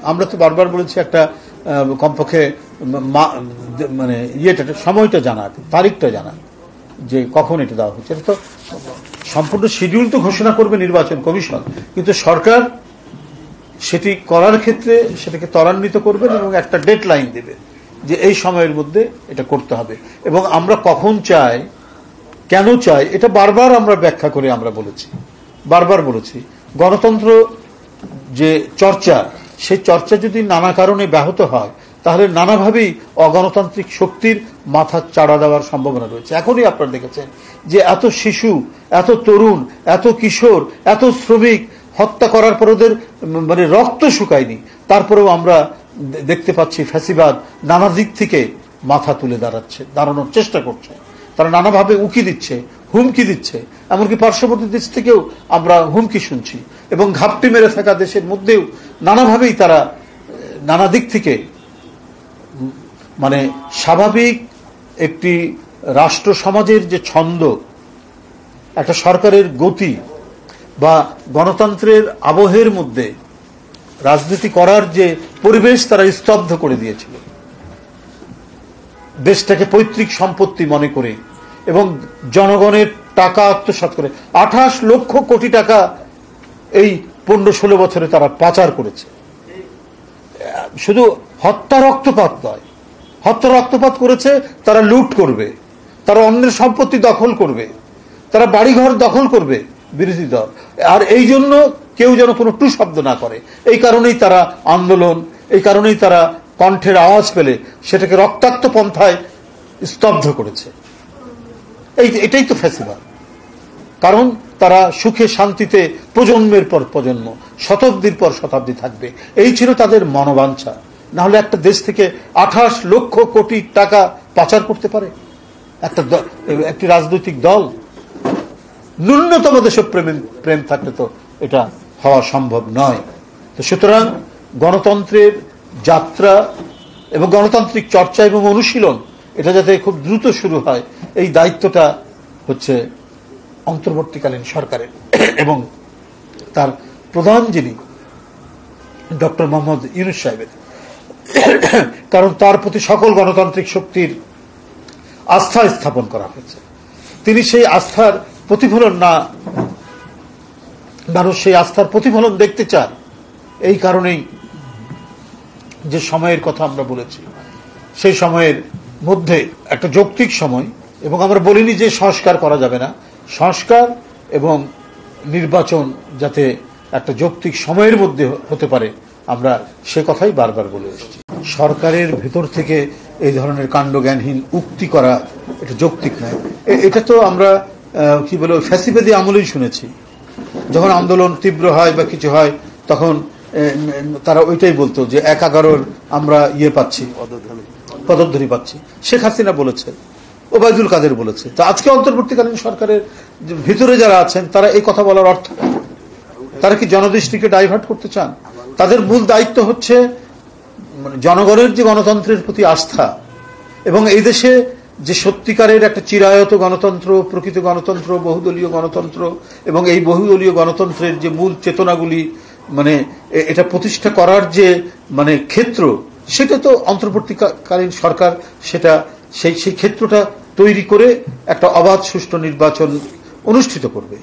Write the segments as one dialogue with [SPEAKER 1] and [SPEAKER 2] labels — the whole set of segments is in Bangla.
[SPEAKER 1] আমরা তো বারবার বলেছি একটা কমপক্ষে মানে ইয়েটা সময়টা জানা, তারিখটা জানা, যে কখন এটা দেওয়া হচ্ছে। এটা তো সম্পূর্ণ শিডিউল তো ঘোষণা করবে নির্বাচন কমিশন, কিন্তু সরকার সেটি করার ক্ষেত্রে সেটাকে ত্বরান্বিত করবেন এবং একটা ডেডলাইন দেবে যে এই সময়ের মধ্যে এটা করতে হবে। এবং আমরা কখন চাই, কেন চাই, এটা বারবার আমরা ব্যাখ্যা করে আমরা বারবার বলেছি গণতন্ত্র যে চর্চা, সেই চর্চা যদি নানা কারণে ব্যাহত হয় তাহলে নানাভাবেই অগণতান্ত্রিক শক্তির মাথা চাড়া দেওয়ার সম্ভাবনা রয়েছে। এখনই আপনারা দেখেছেন যে এত শিশু, এত তরুণ, এত কিশোর, এত শ্রমিক হত্যা করার পর ওদের মানে রক্ত শুকায়নি, তারপরেও আমরা দেখতে পাচ্ছি ফ্যাসিবাদ নানা দিক থেকে মাথা তুলে দাঁড়ানোর চেষ্টা করছে। তারা নানাভাবে উকি দিচ্ছে, হুমকি দিচ্ছে, এমনকি পার্শ্ববর্তী দেশ থেকেও আমরা হুমকি শুনছি। এবং ঘাপটি মেরে থাকা দেশের মধ্যেও নানাভাবেই তারা নানা দিক থেকে মানে স্বাভাবিক একটি রাষ্ট্র সমাজের যে ছন্দ, একটা সরকারের গতি বা গণতন্ত্রের আবহের মধ্যে রাজনীতি করার যে পরিবেশ তারা স্তব্ধ করে দিয়েছিল, দেশটাকে পৈতৃক সম্পত্তি মনে করে এবং জনগণের টাকা আত্মসাৎ করে 28 লক্ষ কোটি টাকা এই 15-16 বছরে তারা পাচার করেছে। শুধু হত্যা রক্তপাত নয়, হত্যা রক্তপাত করেছে, তারা লুট করবে, তারা অন্যের সম্পত্তি দখল করবে, তারা বাড়িঘর দখল করবে বিরোধী দল। আর এই জন্য কেউ যেন কোনো টু শব্দ না করে, এই কারণেই তারা আন্দোলন, এই কারণেই তারা কণ্ঠের আওয়াজ পেলে সেটাকে রক্তাক্ত পন্থায় স্তব্ধ করেছে। এটাই তো ফ্যাসিবাদ। কারণ তারা সুখে শান্তিতে প্রজন্মের পর প্রজন্ম, শতাব্দীর পর শতাব্দী থাকবে, এই ছিল তাদের মনোবাঞ্ছা। না হলে একটা দেশ থেকে 28 লক্ষ কোটি টাকা পাচার করতে পারে একটি রাজনৈতিক দল? ন্যূনতম দেশপ্রেম থাকলে তো এটা হওয়া সম্ভব নয়। তো সুতরাং গণতন্ত্রের যাত্রা এবং গণতান্ত্রিক চর্চা এবং অনুশীলন এটা যাতে খুব দ্রুত শুরু হয়, এই দায়িত্বটা হচ্ছে অন্তর্বর্তীকালীন সরকারের এবং তার প্রধান যিনি ডক্টর মোহাম্মদ ইউনূস সাহেবের। কারণ তার প্রতি সকল গণতান্ত্রিক শক্তির আস্থা স্থাপন করা হয়েছে। তিনি সেই আস্থার প্রতিফলন মানুষ সেই আস্থার প্রতিফলন দেখতে চান। এই কারণেই যে সময়ের কথা আমরা বলেছি, সেই সময়ের মধ্যে একটা যৌক্তিক সময়, এবং আমরা বলিনি যে সংস্কার করা যাবে না, সংস্কার এবং নির্বাচন যাতে একটা যৌক্তিক সময়ের মধ্যে হতে পারে, আমরা সে কথাই বারবার বলে এসেছি। সরকারের ভেতর থেকে এই ধরনের কাণ্ডজ্ঞানহীন উক্তি করা এটা যৌক্তিক নয়। এটা তো আমরা কি বলে ফ্যাসিবাদী আমলেই শুনেছি। যখন আন্দোলন তীব্র হয় বা কিছু হয় তখন তারা ওইটাই বলতো যে 11-র আমরা পাচ্ছি, পদধ্বনি পাচ্ছি। শেখ হাসিনা বলেছে, ওবায়দুল কাদের বলেছে। তো আজকে অন্তর্বর্তীকালীন সরকারের ভিতরে যারা আছেন তারা এই কথা বলার অর্থ, তারা কি জনদৃষ্টিকে ডাইভার্ট করতে চান? তাদের মূল দায়িত্ব হচ্ছে জনগণের যে গণতন্ত্রের প্রতি আস্থা এবং এই দেশে যে সত্যিকারের একটা চিরায়ত গণতন্ত্র, প্রকৃত গণতন্ত্র, বহুদলীয় গণতন্ত্র এবং এই বহুদলীয় গণতন্ত্রের যে মূল চেতনাগুলি মানে এটা প্রতিষ্ঠা করার যে মানে ক্ষেত্র, সেটা তো অন্তর্বর্তীকালীন সরকার সেটা সেই ক্ষেত্রটা তৈরি করে একটা অবাধ সুষ্ঠু নির্বাচন অনুষ্ঠিত করবে।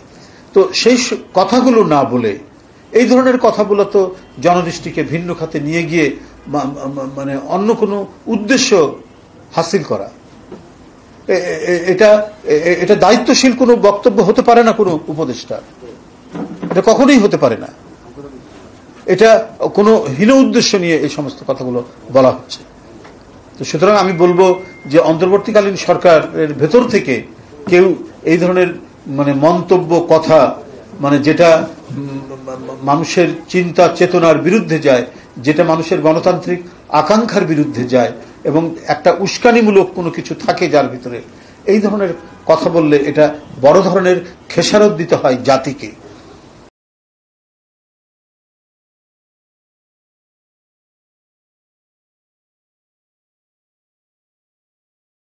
[SPEAKER 1] তো সেই কথাগুলো না বলে এই ধরনের কথাগুলো তো জনদৃষ্টিকে ভিন্ন খাতে নিয়ে গিয়ে মানে অন্য কোনো উদ্দেশ্য হাসিল করা, এটা দায়িত্বশীল কোনো বক্তব্য হতে পারে না কোনো উপদেষ্টা, এটা কখনোই হতে পারে না। এটা কোনো হীন উদ্দেশ্য নিয়ে এই সমস্ত কথাগুলো বলা হচ্ছে। তো সুতরাং আমি বলবো যে অন্তর্বর্তীকালীন সরকারের ভেতর থেকে কেউ এই ধরনের মানে মন্তব্য, কথা মানে যেটা মানুষের চিন্তা চেতনার বিরুদ্ধে যায়, যেটা মানুষের গণতান্ত্রিক আকাঙ্ক্ষার বিরুদ্ধে যায় এবং একটা উস্কানিমূলক কোনো কিছু থাকে যার ভিতরে, এই ধরনের কথা বললে এটা বড় ধরনের খেসারত দিতে হয় জাতিকে।